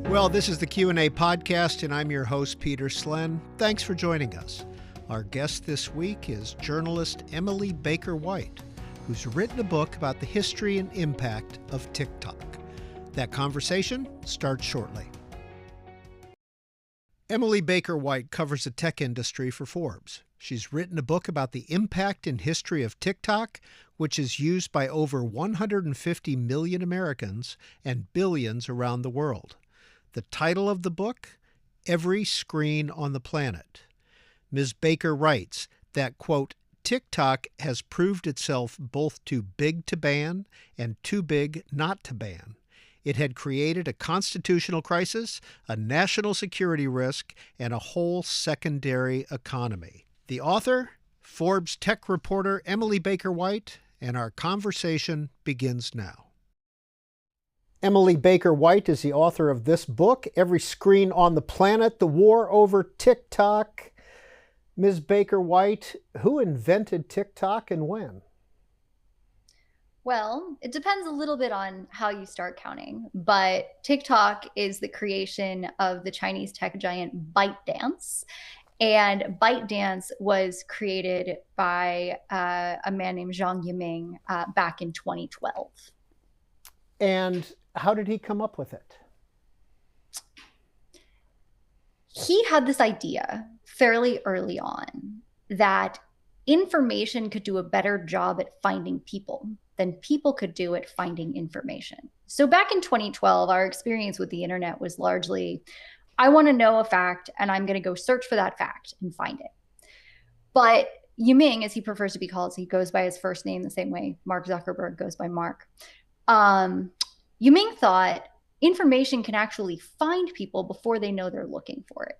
Well, this is the Q&A podcast, and I'm your host, Peter Slen. Thanks for joining us. Our guest this week is journalist Emily Baker White, who's written a book about the history and impact of TikTok. That conversation starts shortly. Emily Baker White covers the tech industry for Forbes. She's written a book about the impact and history of TikTok, which is used by over 150 million Americans and billions around the world. The title of the book, Every Screen on the Planet. Ms. Baker writes that, quote, TikTok has proved itself both too big to ban and too big not to ban. It had created a constitutional crisis, a national security risk, and a whole secondary economy. The author, Forbes tech reporter Emily Baker White, and our conversation begins now. Emily Baker White is the author of this book, Every Screen on the Planet, The War Over TikTok. Ms. Baker White, who invented TikTok and when? Well, it depends a little bit on how you start counting, but TikTok is the creation of the Chinese tech giant ByteDance. And ByteDance was created by a man named Zhang Yiming back in 2012. And how did he come up with it? He had this idea fairly early on that information could do a better job at finding people than people could do at finding information. So back in 2012, our experience with the internet was largely, I want to know a fact and I'm going to go search for that fact and find it. But Yiming, as he prefers to be called, so he goes by his first name the same way Mark Zuckerberg goes by Mark. Yiming thought information can actually find people before they know they're looking for it.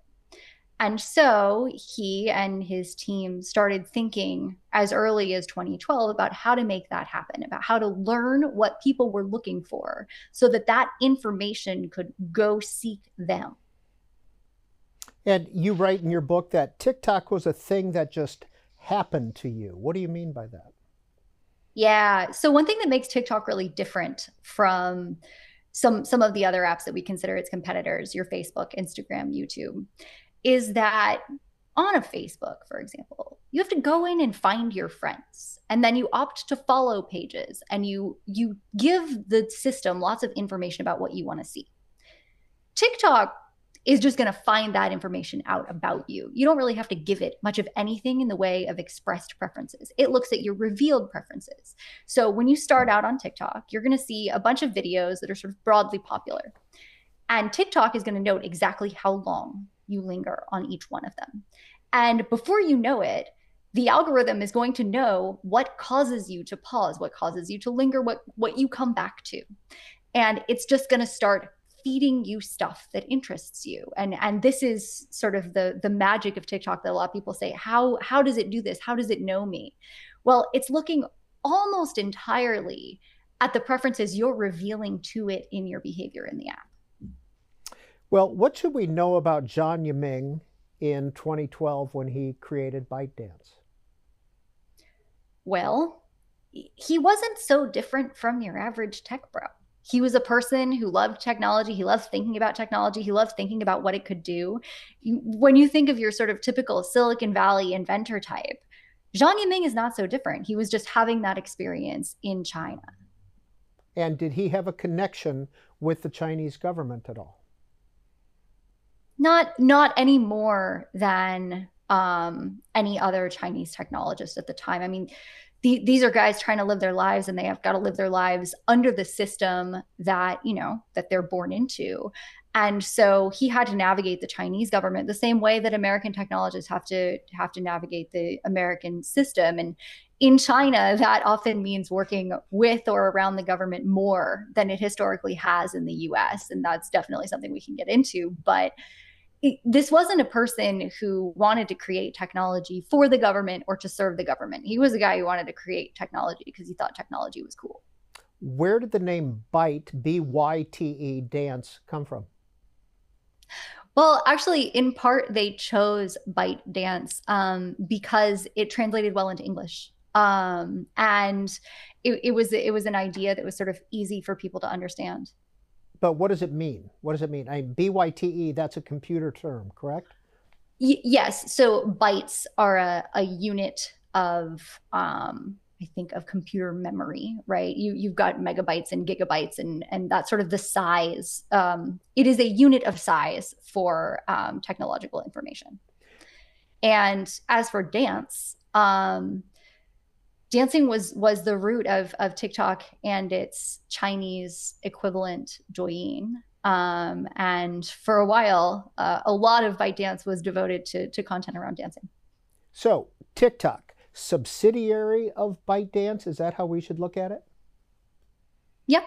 And so he and his team started thinking as early as 2012 about how to make that happen, about how to learn what people were looking for so that that information could go seek them. And you write in your book that TikTok was a thing that just happened to you. What do you mean by that? Yeah. So one thing that makes TikTok really different from some of the other apps that we consider its competitors, your Facebook, Instagram, YouTube, is that on a Facebook, for example, you have to go in and find your friends, and then you opt to follow pages, and you give the system lots of information about what you want to see. TikTok is just going to find that information out about you. You don't really have to give it much of anything in the way of expressed preferences. It looks at your revealed preferences. So when you start out on TikTok, you're going to see a bunch of videos that are sort of broadly popular. And TikTok is going to note exactly how long you linger on each one of them. And before you know it, the algorithm is going to know what causes you to pause, what causes you to linger, what you come back to. And it's just going to start feeding you stuff that interests you. And this is sort of the magic of TikTok that a lot of people say, how does it do this? How does it know me? Well, it's looking almost entirely at the preferences you're revealing to it in your behavior in the app. Well, what should we know about Zhang Yiming in 2012 when he created ByteDance? Well, he wasn't so different from your average tech bro. He was a person who loved technology. He loved thinking about technology. He loved thinking about what it could do. When you think of your sort of typical Silicon Valley inventor type, Zhang Yiming is not so different. He was just having that experience in China. And did he have a connection with the Chinese government at all? Not any more than any other Chinese technologist at the time. I mean, these are guys trying to live their lives, and they have got to live their lives under the system that, that they're born into. And so he had to navigate the Chinese government the same way that American technologists have to navigate the American system. And in China, that often means working with or around the government more than it historically has in the US. And that's definitely something we can get into. But this wasn't a person who wanted to create technology for the government or to serve the government. He was a guy who wanted to create technology because he thought technology was cool. Where did the name Byte, B-Y-T-E, dance come from? Well, actually, in part, they chose ByteDance because it translated well into English. And it was an idea that was sort of easy for people to understand. But what does it mean? What does it mean? BYTE, that's a computer term, correct? Yes. So bytes are a unit of, I think, of computer memory, right? You've got megabytes and gigabytes, and that's sort of the size. It is a unit of size for technological information. And as for dance, dancing was the root of TikTok and its Chinese equivalent Douyin. And for a while, a lot of ByteDance was devoted to content around dancing. So TikTok, subsidiary of ByteDance, is that how we should look at it? Yeah,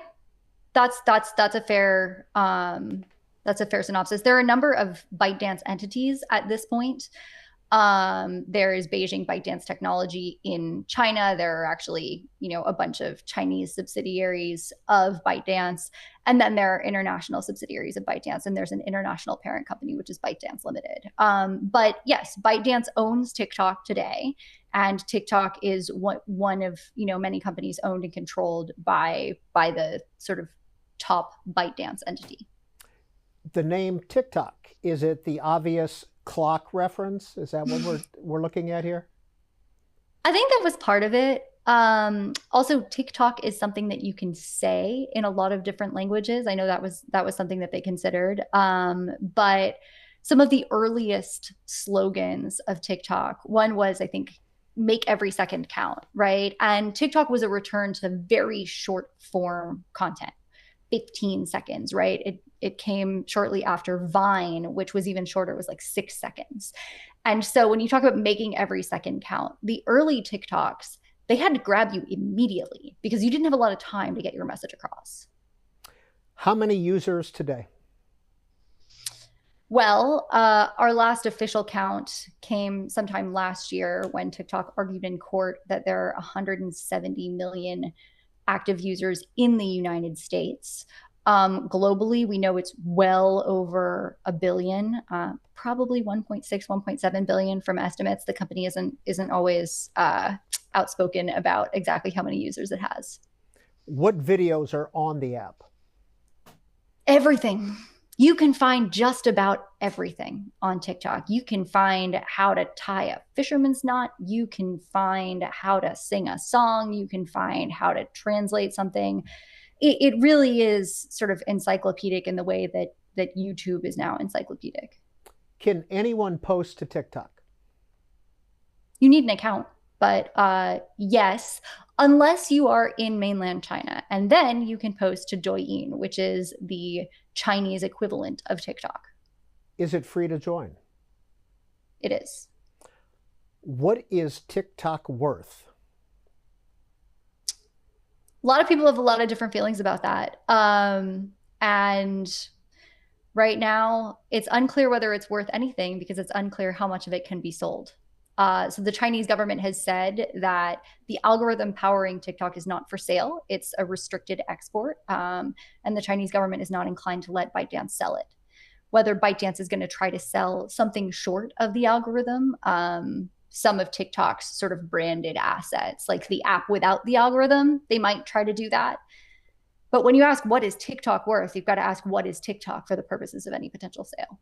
that's a fair synopsis. There are a number of ByteDance entities at this point. There is Beijing ByteDance Technology in China. There are actually, a bunch of Chinese subsidiaries of ByteDance, and then there are international subsidiaries of ByteDance, and there's an international parent company, which is ByteDance Limited. But yes, ByteDance owns TikTok today, and TikTok is one of many companies owned and controlled by the sort of top ByteDance entity. The name TikTok, is it the obvious clock reference? Is that what we're looking at here? I think that was part of it. Also, TikTok is something that you can say in a lot of different languages. I know that was something that they considered. But some of the earliest slogans of TikTok, one was, I think, make every second count, right? And TikTok was a return to very short form content. 15 seconds, right? It came shortly after Vine, which was even shorter, it was like 6 seconds. And so when you talk about making every second count, the early TikToks, they had to grab you immediately because you didn't have a lot of time to get your message across. How many users today? Well, our last official count came sometime last year when TikTok argued in court that there are 170 million active users in the United States. Globally, we know it's well over a billion, probably 1.6, 1.7 billion from estimates. The company isn't always outspoken about exactly how many users it has. What videos are on the app? Everything. You can find just about everything on TikTok. You can find how to tie a fisherman's knot. You can find how to sing a song. You can find how to translate something. It really is sort of encyclopedic in the way that YouTube is now encyclopedic. Can anyone post to TikTok? You need an account, but yes, unless you are in mainland China. And then you can post to Douyin, which is the Chinese equivalent of TikTok. Is it free to join? It is. What is TikTok worth? A lot of people have a lot of different feelings about that. And right now, it's unclear whether it's worth anything because it's unclear how much of it can be sold. So the Chinese government has said that the algorithm powering TikTok is not for sale. It's a restricted export. And the Chinese government is not inclined to let ByteDance sell it. Whether ByteDance is going to try to sell something short of the algorithm, some of TikTok's sort of branded assets, like the app without the algorithm, they might try to do that. But when you ask what is TikTok worth, you've got to ask what is TikTok for the purposes of any potential sale.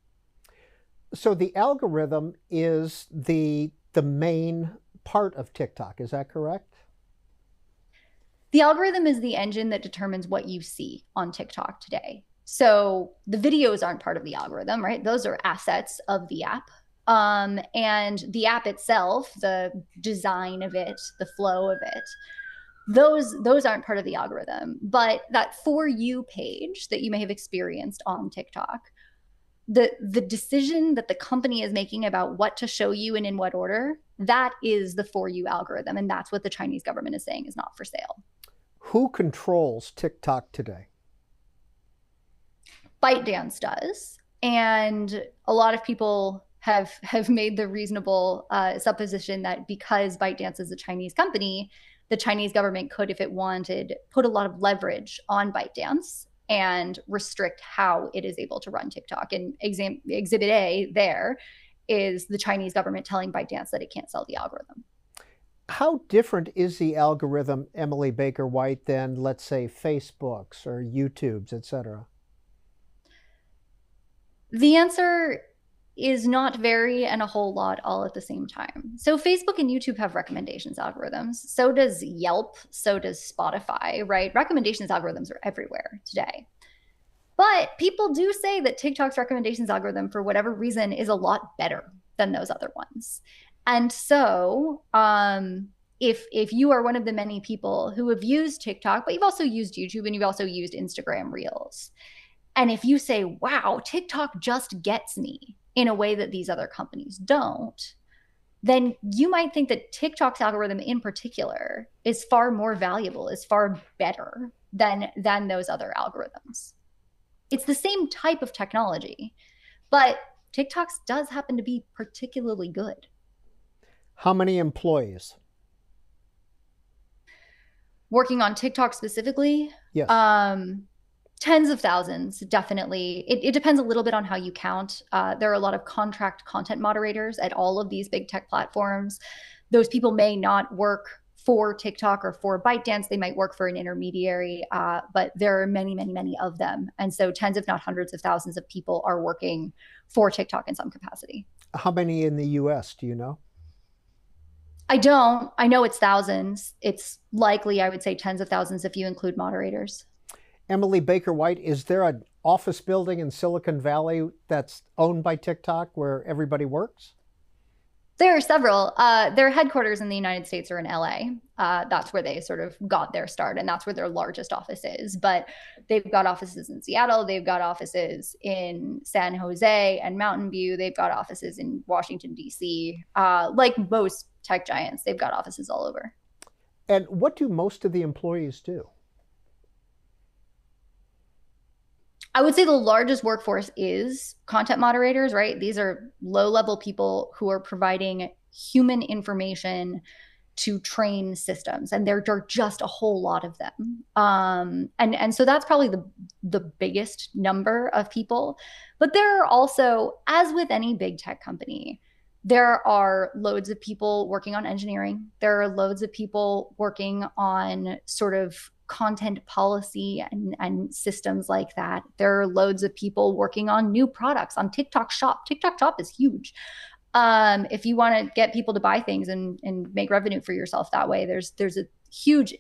So the algorithm is the main part of TikTok, is that correct? The algorithm is the engine that determines what you see on TikTok today. So the videos aren't part of the algorithm, right? Those are assets of the app. And the app itself, the design of it, the flow of it, those aren't part of the algorithm. But that For You page that you may have experienced on TikTok, the decision that the company is making about what to show you and in what order, that is the For You algorithm. And that's what the Chinese government is saying is not for sale. Who controls TikTok today? ByteDance does. And a lot of people have made the reasonable supposition that because ByteDance is a Chinese company, the Chinese government could, if it wanted, put a lot of leverage on ByteDance and restrict how it is able to run TikTok. And Exhibit A there is the Chinese government telling ByteDance that it can't sell the algorithm. How different is the algorithm, Emily Baker White, than, let's say, Facebook's or YouTube's, et cetera? The answer is not very and a whole lot all at the same time. So Facebook and YouTube have recommendations algorithms. So does Yelp. So does Spotify, right? Recommendations algorithms are everywhere today. But people do say that TikTok's recommendations algorithm, for whatever reason, is a lot better than those other ones. And so, if you are one of the many people who have used TikTok, but you've also used YouTube and you've also used Instagram Reels, and if you say, wow, TikTok just gets me in a way that these other companies don't, then you might think that TikTok's algorithm in particular is far more valuable, is far better than those other algorithms. It's the same type of technology, but TikTok's does happen to be particularly good. How many employees? Working on TikTok specifically? Yes. Tens of thousands, definitely. It depends a little bit on how you count. There are a lot of contract content moderators at all of these big tech platforms. Those people may not work for TikTok or for ByteDance. They might work for an intermediary, but there are many, many, many of them. And so tens, if not hundreds of thousands of people are working for TikTok in some capacity. How many in the US, do you know? I don't. I know it's thousands. It's likely, I would say, tens of thousands if you include moderators. Emily Baker White, is there an office building in Silicon Valley that's owned by TikTok where everybody works? There are several. Their headquarters in the United States are in LA. That's where they sort of got their start, and that's where their largest office is. But they've got offices in Seattle. They've got offices in San Jose and Mountain View. They've got offices in Washington, D.C. Like most tech giants, they've got offices all over. And what do most of the employees do? I would say the largest workforce is content moderators, right? These are low-level people who are providing human information to train systems, and there are just a whole lot of them. And so that's probably the biggest number of people. But there are also, as with any big tech company, there are loads of people working on engineering. There are loads of people working on sort of content policy and systems like that. There are loads of people working on new products on TikTok Shop. TikTok Shop is huge. If you want to get people to buy things and make revenue for yourself that way, there's a huge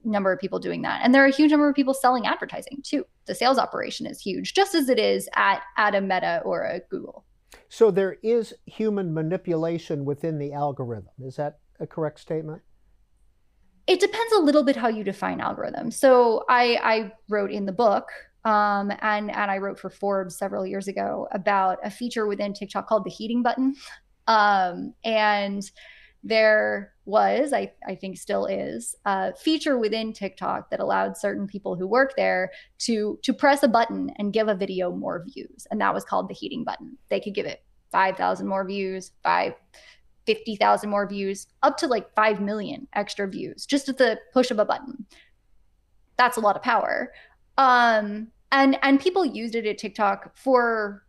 number of people doing that. And there are a huge number of people selling advertising too. The sales operation is huge, just as it is at a Meta or a Google. So there is human manipulation within the algorithm. Is that a correct statement? It depends a little bit how you define algorithms. So I wrote in the book, and I wrote for Forbes several years ago about a feature within TikTok called the heating button. And there was, I think still is, a feature within TikTok that allowed certain people who work there to press a button and give a video more views. And that was called the heating button. They could give it 5,000 more views, 50,000 more views, up to like 5 million extra views, just at the push of a button. That's a lot of power. And people used it at TikTok for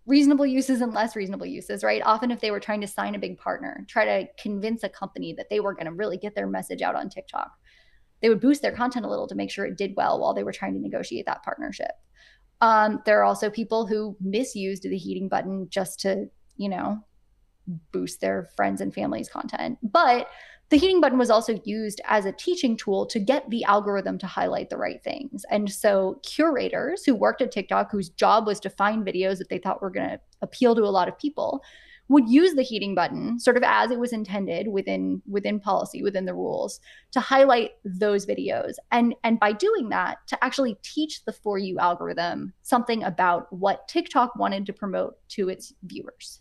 reasonable uses and less reasonable uses, right? Often if they were trying to sign a big partner, try to convince a company that they were going to really get their message out on TikTok, they would boost their content a little to make sure it did well while they were trying to negotiate that partnership. There are also people who misused the heating button just to, boost their friends and family's content. But the heating button was also used as a teaching tool to get the algorithm to highlight the right things. And so curators who worked at TikTok, whose job was to find videos that they thought were going to appeal to a lot of people, would use the heating button sort of as it was intended within policy, within the rules, to highlight those videos. And by doing that, to actually teach the For You algorithm something about what TikTok wanted to promote to its viewers.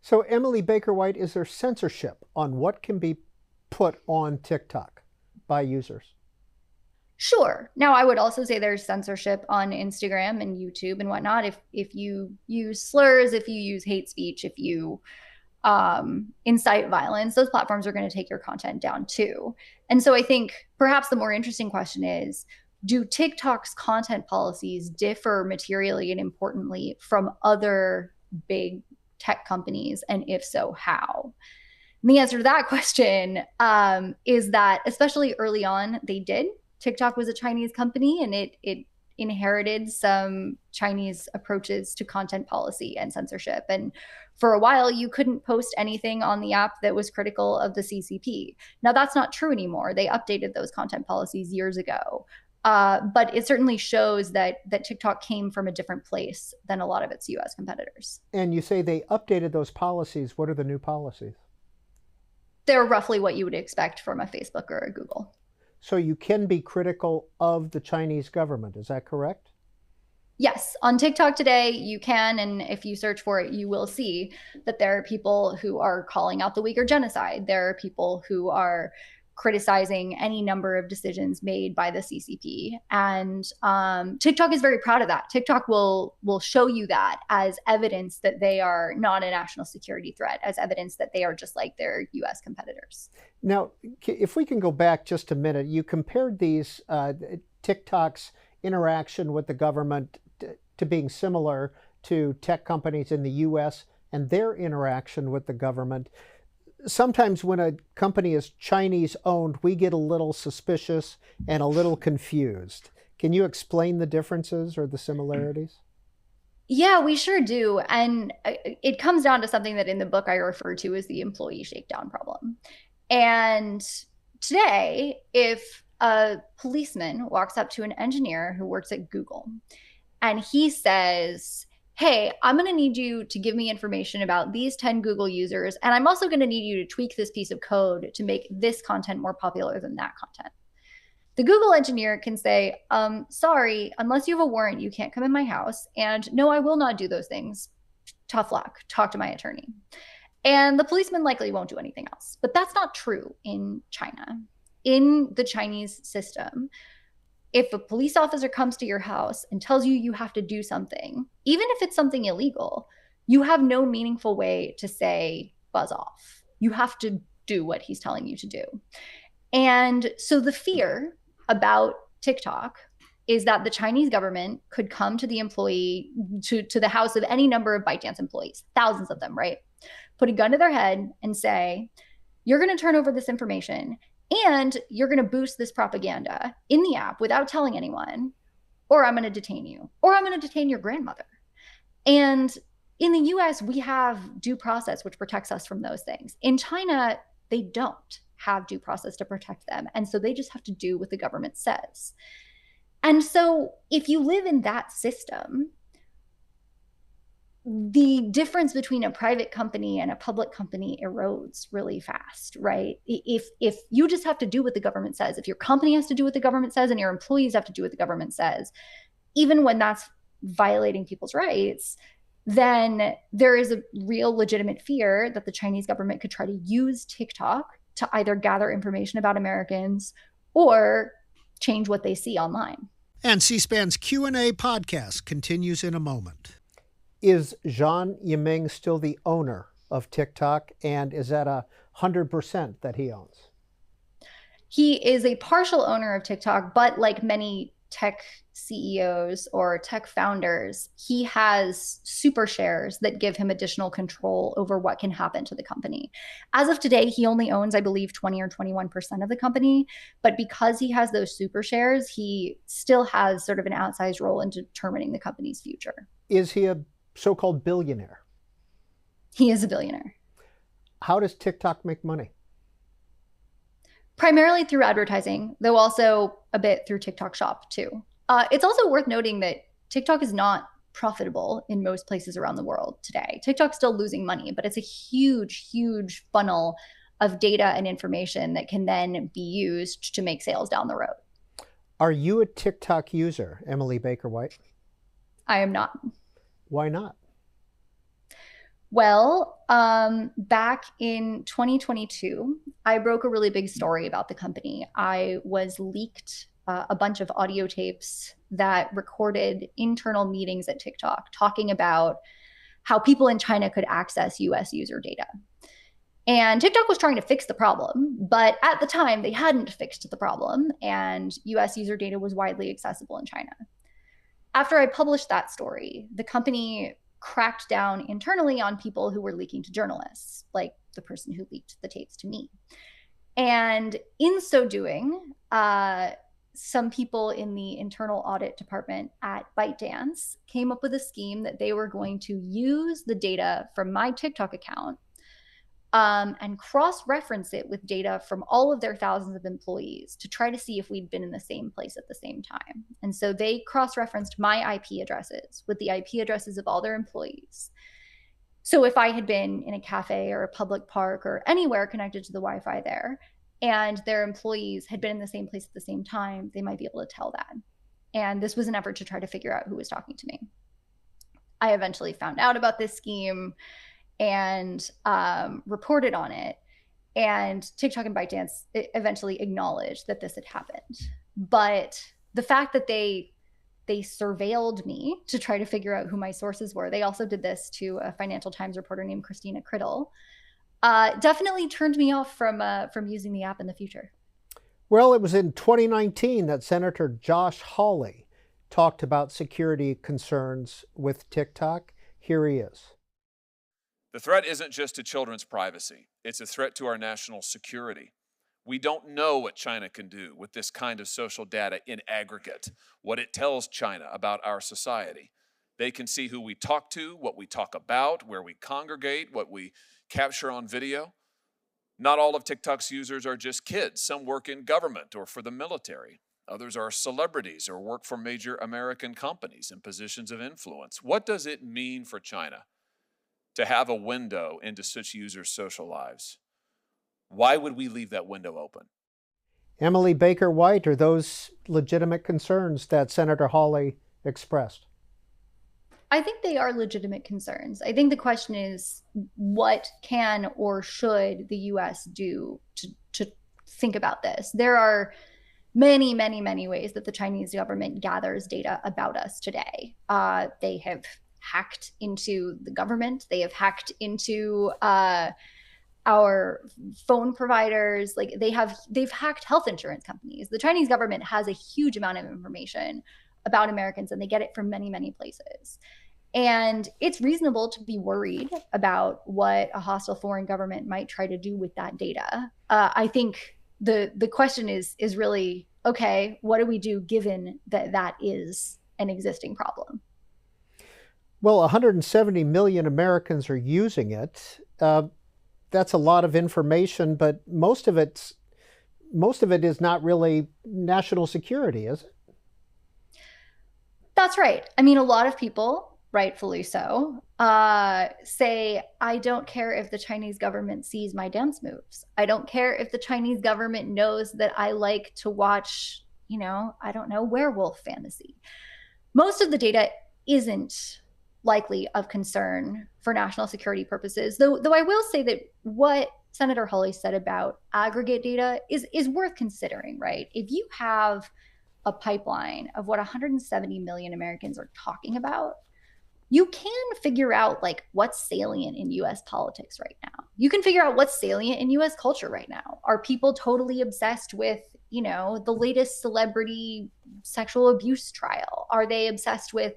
So Emily Baker White, is there censorship on what can be put on TikTok by users? Sure. Now, I would also say there's censorship on Instagram and YouTube and whatnot. If you use slurs, if you use hate speech, if you incite violence, those platforms are going to take your content down too. And so I think perhaps the more interesting question is, do TikTok's content policies differ materially and importantly from other big tech companies? And if so, how? And the answer to that question is that, especially early on, they did. TikTok was a Chinese company, and it inherited some Chinese approaches to content policy and censorship. And for a while, you couldn't post anything on the app that was critical of the CCP. Now, that's not true anymore. They updated those content policies years ago. But it certainly shows that TikTok came from a different place than a lot of its US competitors. And you say they updated those policies. What are the new policies? They're roughly what you would expect from a Facebook or a Google. So you can be critical of the Chinese government. Is that correct? Yes. On TikTok today, you can. And if you search for it, you will see that there are people who are calling out the Uyghur genocide. There are people who are criticizing any number of decisions made by the CCP. And TikTok is very proud of that. TikTok will show you that as evidence that they are not a national security threat, as evidence that they are just like their US competitors. Now, if we can go back just a minute, you compared these TikTok's interaction with the government to being similar to tech companies in the US and their interaction with the government. Sometimes when a company is Chinese owned, we get a little suspicious and a little confused. Can you explain the differences or the similarities? Yeah, we sure do. And it comes down to something that in the book I refer to as the employee shakedown problem. And today, if a policeman walks up to an engineer who works at Google and he says, hey, I'm going to need you to give me information about these 10 Google users, and I'm also going to need you to tweak this piece of code to make this content more popular than that content. The Google engineer can say, sorry, unless you have a warrant, you can't come in my house. And no, I will not do those things. Tough luck. Talk to my attorney. And the policeman likely won't do anything else. But that's not true in China. In the Chinese system, if a police officer comes to your house and tells you you have to do something, even if it's something illegal, you have no meaningful way to say, buzz off. You have to do what he's telling you to do. And so the fear about TikTok is that the Chinese government could come to the employee, to the house of any number of ByteDance employees, thousands of them, right? Put a gun to their head and say, you're going to turn over this information and you're going to boost this propaganda in the app without telling anyone, or I'm going to detain you, or I'm going to detain your grandmother. And in the US, we have due process, which protects us from those things. In China, they don't have due process to protect them. And so they just have to do what the government says. And so if you live in that system, the difference between a private company and a public company erodes really fast, right? If you just have to do what the government says, if your company has to do what the government says and your employees have to do what the government says, even when that's violating people's rights, then there is a real legitimate fear that the Chinese government could try to use TikTok to either gather information about Americans or change what they see online. And C-SPAN's Q&A podcast continues in a moment. Is Zhang Yiming still the owner of TikTok, and is that 100% that he owns? He is a partial owner of TikTok, but like many tech CEOs or tech founders, he has super shares that give him additional control over what can happen to the company. As of today, he only owns, I believe, 20 or 21% of the company. But because he has those super shares, he still has sort of an outsized role in determining the company's future. Is he a so-called billionaire? He is a billionaire. How does TikTok make money? Primarily through advertising, though also a bit through TikTok Shop too. It's also worth noting that TikTok is not profitable in most places around the world today. TikTok's still losing money, but it's a huge, huge funnel of data and information that can then be used to make sales down the road. Are you a TikTok user, Emily Baker White? I am not. Why not? Well, back in 2022, I broke a really big story about the company. I was leaked a bunch of audio tapes that recorded internal meetings at TikTok talking about how people in China could access US user data. And TikTok was trying to fix the problem, but at the time they hadn't fixed the problem, and US user data was widely accessible in China. After I published that story, the company cracked down internally on people who were leaking to journalists, like the person who leaked the tapes to me. And in so doing, some people in the internal audit department at ByteDance came up with a scheme that they were going to use the data from my TikTok account and cross-reference it with data from all of their thousands of employees to try to see if we'd been in the same place at the same time. And so they cross-referenced my IP addresses with the IP addresses of all their employees. So if I had been in a cafe or a public park or anywhere connected to the Wi-Fi there, and their employees had been in the same place at the same time, they might be able to tell that. And this was an effort to try to figure out who was talking to me. I eventually found out about this scheme and reported on it. And TikTok and ByteDance eventually acknowledged that this had happened. But the fact that they surveilled me to try to figure out who my sources were. They also did this to a Financial Times reporter named Christina Criddle. Definitely turned me off from using the app in the future. Well, it was in 2019 that Senator Josh Hawley talked about security concerns with TikTok. Here he is. The threat isn't just to children's privacy. It's a threat to our national security. We don't know what China can do with this kind of social data in aggregate, what it tells China about our society. They can see who we talk to, what we talk about, where we congregate, what we capture on video. Not all of TikTok's users are just kids. Some work in government or for the military. Others are celebrities or work for major American companies in positions of influence. What does it mean for China to have a window into such users' social lives? Why would we leave that window open? Emily Baker White, are those legitimate concerns that Senator Hawley expressed? I think they are legitimate concerns. I think the question is, what can or should the U.S. do to think about this? There are many, many, many ways that the Chinese government gathers data about us today. They have hacked into the government. They have hacked into our phone providers. Like they've hacked health insurance companies. The Chinese government has a huge amount of information about Americans, and they get it from many, many places. And it's reasonable to be worried about what a hostile foreign government might try to do with that data. I think the question is really, okay, what do we do given that that is an existing problem? Well, 170 million Americans are using it. That's a lot of information, but most of it is not really national security, is it? That's right. I mean, a lot of people, rightfully so, say, I don't care if the Chinese government sees my dance moves. I don't care if the Chinese government knows that I like to watch, I don't know, werewolf fantasy. Most of the data isn't likely of concern for national security purposes, though I will say that what Senator Hawley said about aggregate data is worth considering, right? If you have a pipeline of what 170 million Americans are talking about, you can figure out like what's salient in US politics right now. You can figure out what's salient in US culture right now. Are people totally obsessed with, the latest celebrity sexual abuse trial? Are they obsessed with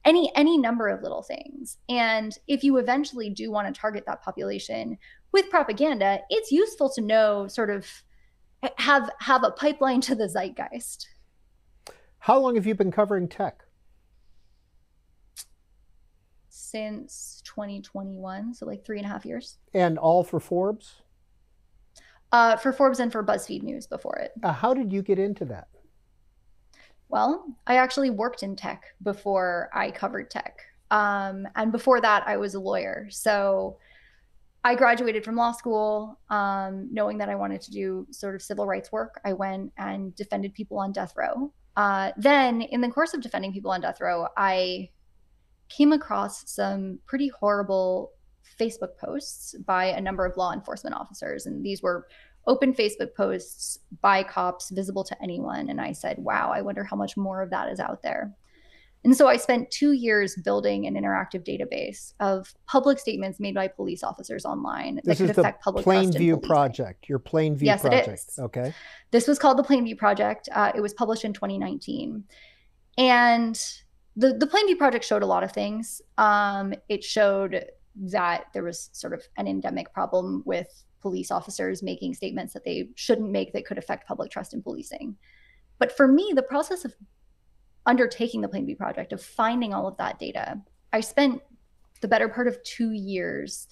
any number of little things? And if you eventually do want to target that population with propaganda, it's useful to know, sort of have a pipeline to the zeitgeist. How long have you been covering tech? Since 2021, so like 3.5 years. And all for Forbes? For Forbes and for BuzzFeed News before it. How did you get into that? Well, I actually worked in tech before I covered tech. And before that, I was a lawyer. So I graduated from law school knowing that I wanted to do sort of civil rights work. I went and defended people on death row. Then in the course of defending people on death row, I came across some pretty horrible Facebook posts by a number of law enforcement officers. And these were open Facebook posts by cops, visible to anyone. And I said, wow, I wonder how much more of that is out there. And so I spent 2 years building an interactive database of public statements made by police officers online that could affect public trust in policing. This is the Plainview Project, your Plainview Project. Yes, it is. Okay. This was called the Plainview Project. It was published in 2019. And the Plainview Project showed a lot of things. It showed that there was sort of an endemic problem with police officers making statements that they shouldn't make that could affect public trust in policing. But for me, the process of undertaking the Plan B project, of finding all of that data, I spent the better part of 2 years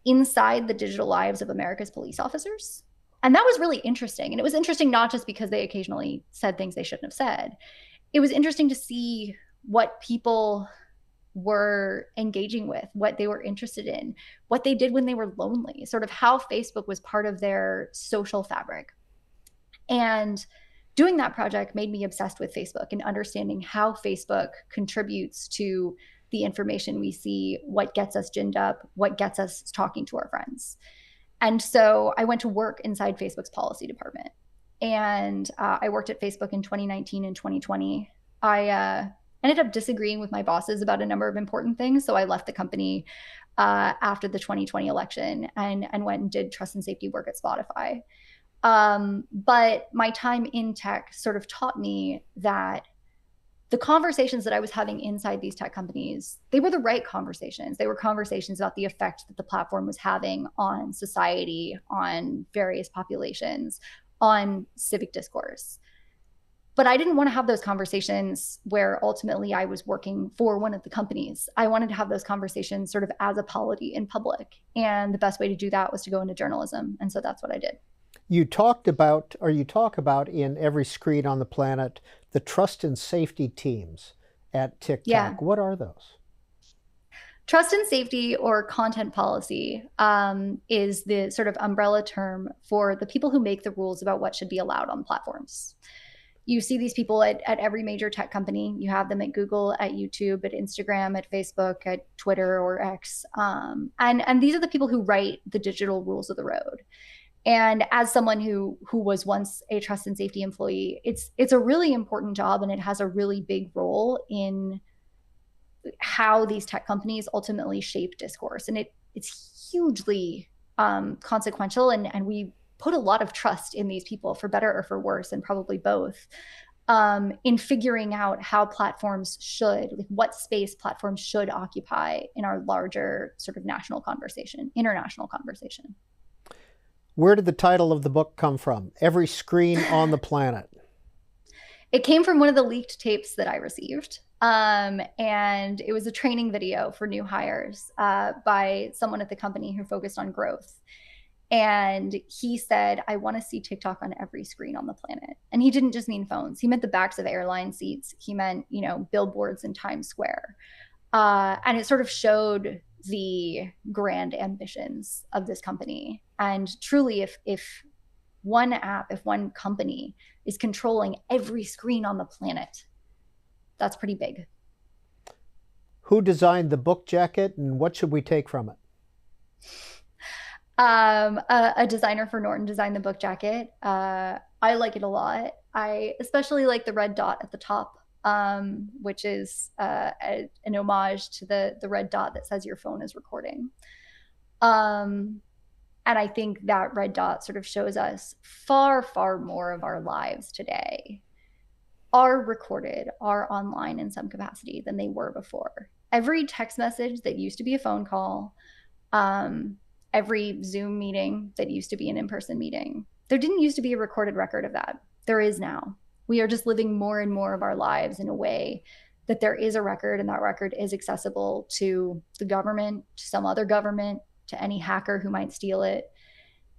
inside the digital lives of America's police officers. And that was really interesting. And it was interesting not just because they occasionally said things they shouldn't have said. It was interesting to see what people were engaging with, what they were interested in, what they did when they were lonely, sort of how Facebook was part of their social fabric. And doing that project made me obsessed with Facebook and understanding how Facebook contributes to the information we see, what gets us ginned up, what gets us talking to our friends. And so I went to work inside Facebook's policy department. And I worked at Facebook in 2019 and 2020. I ended up disagreeing with my bosses about a number of important things. So I left the company after the 2020 election and went and did trust and safety work at Spotify. But my time in tech sort of taught me that the conversations that I was having inside these tech companies, they were the right conversations. They were conversations about the effect that the platform was having on society, on various populations, on civic discourse. But I didn't want to have those conversations where ultimately I was working for one of the companies. I wanted to have those conversations sort of as a polity in public. And the best way to do that was to go into journalism. And so that's what I did. You talk about in Every Screen on the Planet, the trust and safety teams at TikTok. Yeah. What are those? Trust and safety, or content policy, is the sort of umbrella term for the people who make the rules about what should be allowed on platforms. You see these people at every major tech company. You have them at Google, at YouTube, at Instagram, at Facebook, at Twitter or X. And these are the people who write the digital rules of the road. And as someone who was once a trust and safety employee, it's a really important job, and it has a really big role in how these tech companies ultimately shape discourse. And it's hugely consequential, and we put a lot of trust in these people, for better or for worse, and probably both, in figuring out how platforms should, like what space platforms should occupy in our larger sort of national conversation, international conversation. Where did the title of the book come from? Every Screen on the Planet. It came from one of the leaked tapes that I received. And it was a training video for new hires by someone at the company who focused on growth. And he said, I want to see TikTok on every screen on the planet. And he didn't just mean phones. He meant the backs of airline seats. He meant, billboards in Times Square. And it sort of showed the grand ambitions of this company. And truly, if one app, if one company is controlling every screen on the planet, that's pretty big. Who designed the book jacket, and what should we take from it? A designer for Norton designed the book jacket. I like it a lot. I especially like the red dot at the top, which is an homage to the red dot that says your phone is recording. And I think that red dot sort of shows us far, far more of our lives today are recorded, are online in some capacity than they were before. Every text message that used to be a phone call, every Zoom meeting that used to be an in-person meeting, there didn't used to be a recorded record of that. There is now. We are just living more and more of our lives in a way that there is a record, and that record is accessible to the government, to some other government, to any hacker who might steal it.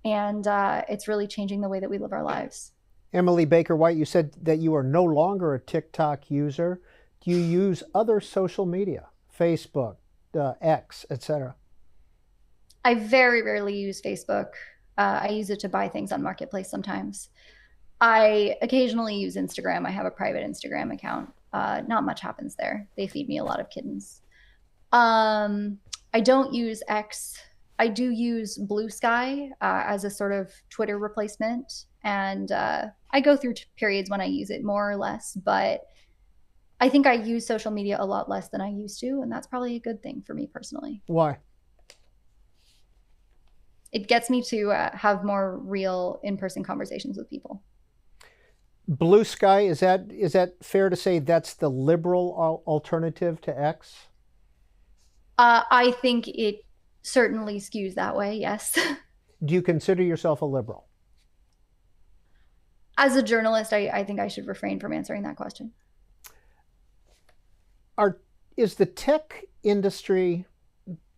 And it's really changing the way that we live our lives. Emily Baker White, you said that you are no longer a TikTok user. Do you use other social media, Facebook, X, etc.? I very rarely use Facebook. I use it to buy things on Marketplace sometimes. I occasionally use Instagram. I have a private Instagram account. Not much happens there. They feed me a lot of kittens. I don't use X. I do use Blue Sky as a sort of Twitter replacement. And I go through periods when I use it more or less, but I think I use social media a lot less than I used to. And that's probably a good thing for me personally. Why? It gets me to have more real in-person conversations with people. Blue Sky, is that fair to say that's the liberal alternative to X? I think it certainly skews that way, yes. Do you consider yourself a liberal? As a journalist, I think I should refrain from answering that question. Is the tech industry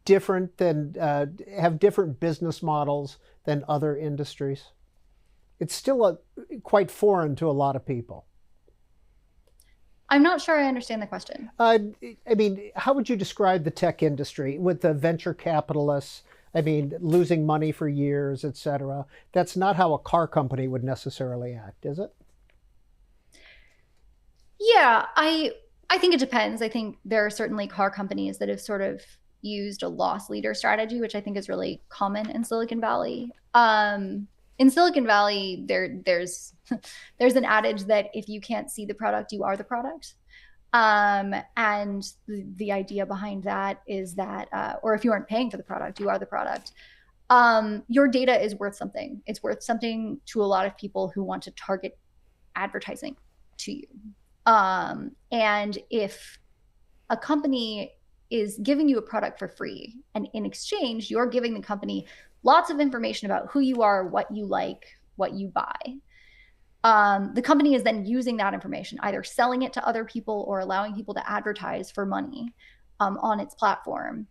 different than, have different business models than other industries? It's still quite foreign to a lot of people. I'm not sure I understand the question. I mean, how would you describe the tech industry with the venture capitalists? I mean, losing money for years, et cetera. That's not how a car company would necessarily act, is it? Yeah, I think it depends. I think there are certainly car companies that have sort of used a loss leader strategy, which I think is really common in Silicon Valley. In Silicon Valley, there's there's an adage that if you can't see the product, you are the product. And the idea behind that is that, or if you aren't paying for the product, you are the product. Your data is worth something. It's worth something to a lot of people who want to target advertising to you. And if a company is giving you a product for free, and in exchange, you're giving the company lots of information about who you are, what you like, what you buy. The company is then using that information, either selling it to other people or allowing people to advertise for money on its platform.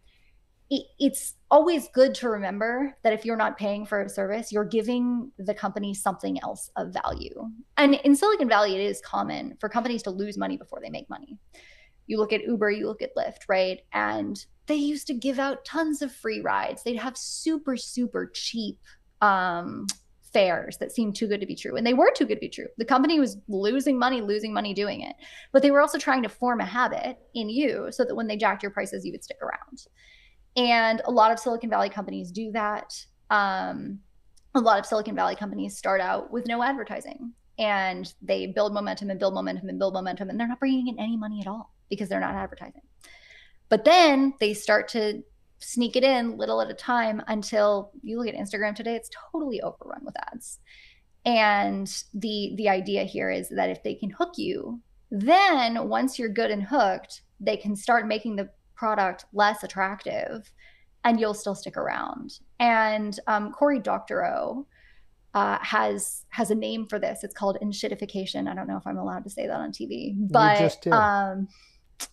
It's always good to remember that if you're not paying for a service, you're giving the company something else of value. And in Silicon Valley, it is common for companies to lose money before they make money. You look at Uber, you look at Lyft, right? And they used to give out tons of free rides. They'd have super, super cheap fares that seemed too good to be true. And they were too good to be true. The company was losing money doing it. But they were also trying to form a habit in you so that when they jacked your prices, you would stick around. And a lot of Silicon Valley companies do that. A lot of Silicon Valley companies start out with no advertising, and they build momentum and build momentum and build momentum, and they're not bringing in any money at all because they're not advertising. But then they start to sneak it in little at a time until you look at Instagram today, it's totally overrun with ads. And the idea here is that if they can hook you, then once you're good and hooked, they can start making the product less attractive and you'll still stick around. And Cory Doctorow has a name for this. It's called enshittification. I don't know if I'm allowed to say that on TV, but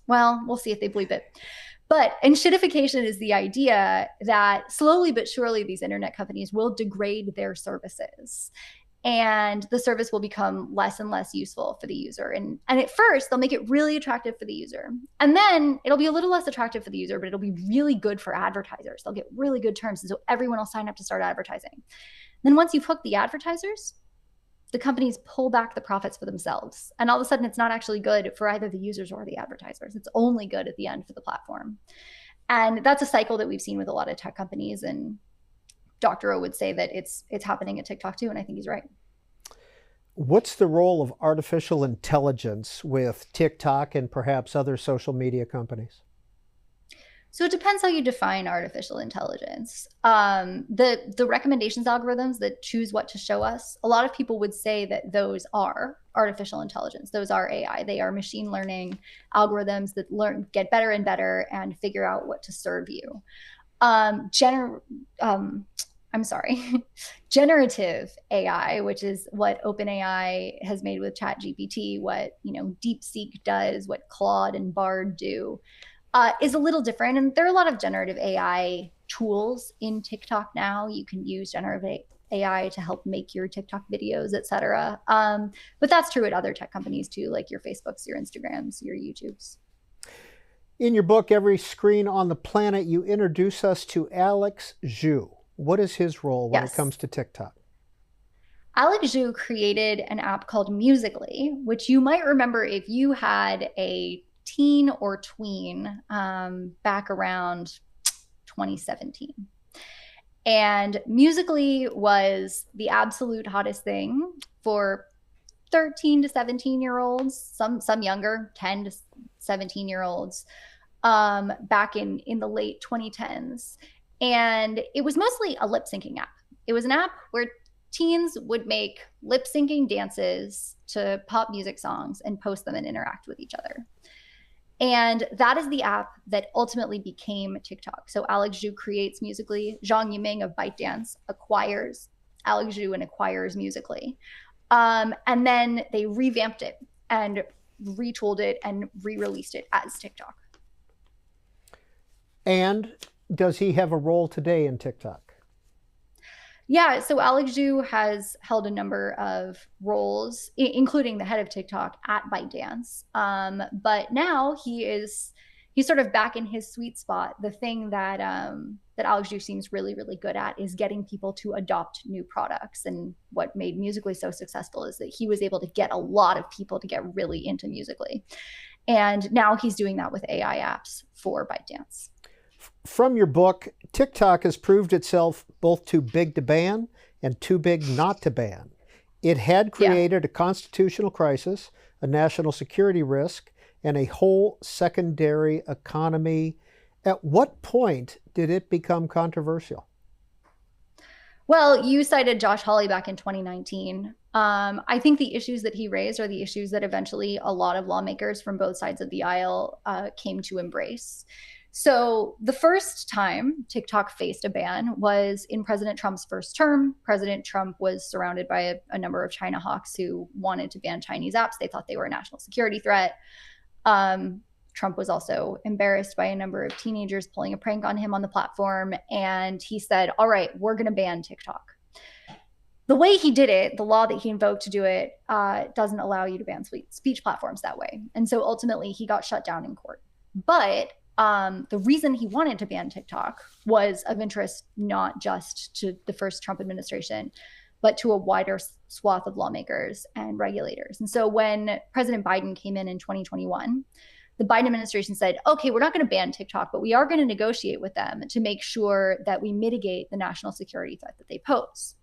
well, we'll see if they bleep it. But enshittification is the idea that slowly but surely these internet companies will degrade their services, and the service will become less and less useful for the user. And at first, they'll make it really attractive for the user. And then it'll be a little less attractive for the user, but it'll be really good for advertisers. They'll get really good terms. And so everyone will sign up to start advertising. Then once you've hooked the advertisers, the companies pull back the profits for themselves. And all of a sudden, it's not actually good for either the users or the advertisers. It's only good at the end for the platform. And that's a cycle that we've seen with a lot of tech companies. And Doctorow would say that it's happening at TikTok too, and I think he's right. What's the role of artificial intelligence with TikTok and perhaps other social media companies? So it depends how you define artificial intelligence. The recommendations algorithms that choose what to show us, a lot of people would say that those are artificial intelligence. Those are AI. They are machine learning algorithms that get better and better and figure out what to serve you. Generative AI, which is what OpenAI has made with ChatGPT, what DeepSeek does, what Claude and Bard do, is a little different. And there are a lot of generative AI tools in TikTok now. You can use generative AI to help make your TikTok videos, et cetera. But that's true at other tech companies too, like your Facebooks, your Instagrams, your YouTubes. In your book, Every Screen on the Planet, you introduce us to Alex Zhu. What is his role when it comes to TikTok? Alex Zhu created an app called Musical.ly, which you might remember if you had a teen or tween back around 2017. And Musical.ly was the absolute hottest thing for 13 to 17-year-olds, some younger, 10 to 17-year-olds, back in the late 2010s. And it was mostly a lip syncing app. It was an app where teens would make lip syncing dances to pop music songs and post them and interact with each other. And that is the app that ultimately became TikTok. So Alex Zhu creates Musical.ly. Zhang Yiming of ByteDance acquires Alex Zhu and acquires Musical.ly. And then they revamped it and retooled it and re-released it as TikTok. And does he have a role today in TikTok? Yeah, so Alex Zhu has held a number of roles, including the head of TikTok at ByteDance. But now he's sort of back in his sweet spot. The thing that that Alex Zhu seems really, really good at is getting people to adopt new products. And what made Musical.ly so successful is that he was able to get a lot of people to get really into Musical.ly. And now he's doing that with AI apps for ByteDance. From your book, TikTok has proved itself both too big to ban and too big not to ban. It had created a constitutional crisis, a national security risk, and a whole secondary economy. At what point did it become controversial? Well, you cited Josh Hawley back in 2019. I think the issues that he raised are the issues that eventually a lot of lawmakers from both sides of the aisle came to embrace. So the first time TikTok faced a ban was in President Trump's first term. President Trump was surrounded by a number of China hawks who wanted to ban Chinese apps. They thought they were a national security threat. Trump was also embarrassed by a number of teenagers pulling a prank on him on the platform. And he said, all right, we're going to ban TikTok. The way he did it, the law that he invoked to do it, doesn't allow you to ban speech platforms that way. And so ultimately he got shut down in court. But the reason he wanted to ban TikTok was of interest not just to the first Trump administration, but to a wider swath of lawmakers and regulators. And so when President Biden came in 2021, the Biden administration said, okay, we're not going to ban TikTok, but we are going to negotiate with them to make sure that we mitigate the national security threat that they pose.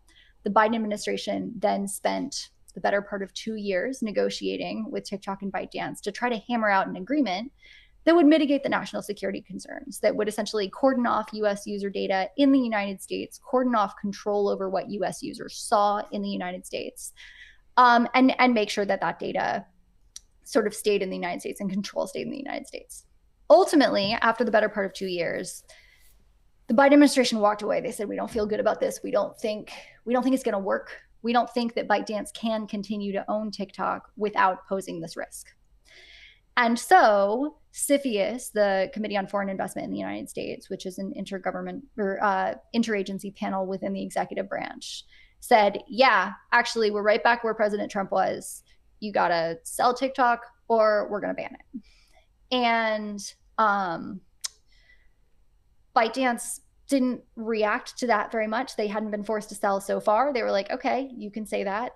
The Biden administration then spent the better part of 2 years negotiating with TikTok and ByteDance to try to hammer out an agreement that would mitigate the national security concerns, that would essentially cordon off US user data in the United States, cordon off control over what US users saw in the United States, and make sure that that data sort of stayed in the United States and control stayed in the United States. Ultimately, after the better part of 2 years, the Biden administration walked away. They said, we don't feel good about this. We don't think it's going to work. We don't think that ByteDance can continue to own TikTok without posing this risk. And so CFIUS, the Committee on Foreign Investment in the United States, which is an intergovernment or interagency panel within the executive branch, said, yeah, actually, we're right back where President Trump was. You got to sell TikTok or we're going to ban it. And ByteDance didn't react to that very much. They hadn't been forced to sell so far. They were like, okay, you can say that,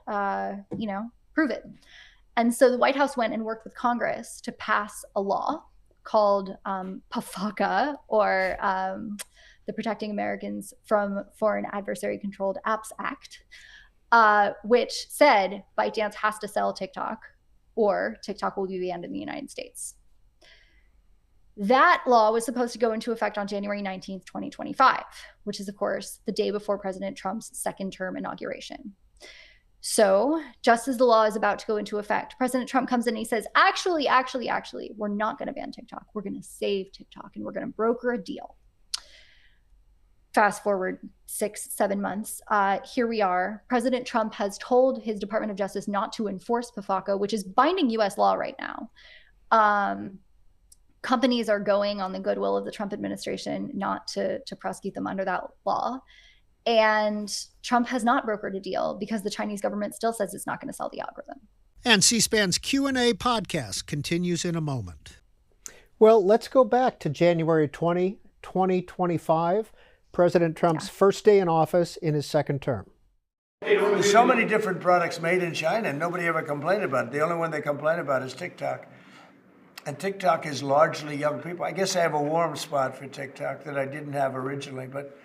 prove it. And so the White House went and worked with Congress to pass a law called PFACA, or the Protecting Americans from Foreign Adversary Controlled Apps Act, which said ByteDance has to sell TikTok or TikTok will be banned in the United States. That law was supposed to go into effect on January 19th, 2025, which is, of course, the day before President Trump's second term inauguration. So just as the law is about to go into effect, President Trump comes in and he says, actually, we're not going to ban TikTok. We're going to save TikTok and we're going to broker a deal. Fast forward 6-7 months. Here we are. President Trump has told his Department of Justice not to enforce PFACA, which is binding U.S. law right now. Companies are going on the goodwill of the Trump administration not to prosecute them under that law. And Trump has not brokered a deal because the Chinese government still says it's not going to sell the algorithm. And C-SPAN's Q&A podcast continues in a moment. Well, let's go back to January 20, 2025, President Trump's first day in office in his second term. There's so many different products made in China, and nobody ever complained about it. The only one they complain about is TikTok. And TikTok is largely young people. I guess I have a warm spot for TikTok that I didn't have originally, but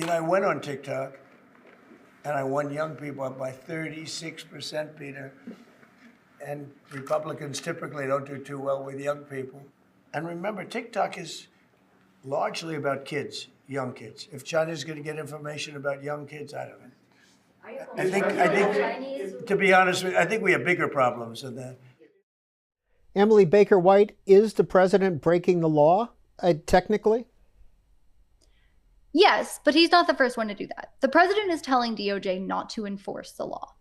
I went on TikTok, and I won young people up by 36%, Peter. And Republicans typically don't do too well with young people. And remember, TikTok is largely about kids, young kids. If China's going to get information about young kids, I don't know. I think, to be honest with you, I think we have bigger problems than that. Emily Baker White, is the president breaking the law, technically? Yes, but he's not the first one to do that. The president is telling DOJ not to enforce the law.